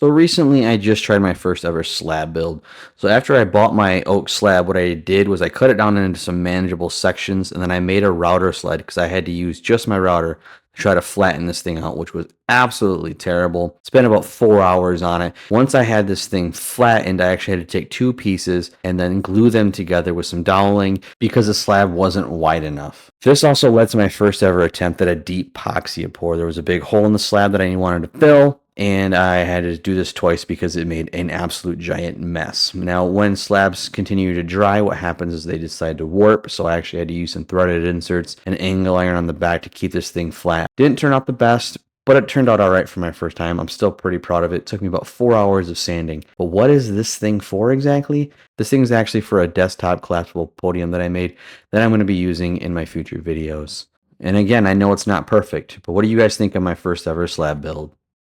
So recently I just tried my first ever slab build. So after I bought my oak slab, what I did was I cut it down into some manageable sections and then I made a router sled because I had to use just my router to try to flatten this thing out, which was absolutely terrible. Spent about 4 hours on it. Once I had this thing flattened, I actually had to take two pieces and then glue them together with some doweling because the slab wasn't wide enough. This also led to my first ever attempt at a deep epoxy pour. There was a big hole in the slab that I wanted to fill, and I had to do this twice because it made an absolute giant mess. Now, when slabs continue to dry, what happens is they decide to warp, so I actually had to use some threaded inserts and angle iron on the back to keep this thing flat. Didn't turn out the best, but it turned out all right for my first time. I'm still pretty proud of it. It took me about 4 hours of sanding. But what is this thing for exactly? This thing is actually for a desktop collapsible podium that I made that I'm going to be using in my future videos. And again, I know it's not perfect, but what do you guys think of my first ever slab build?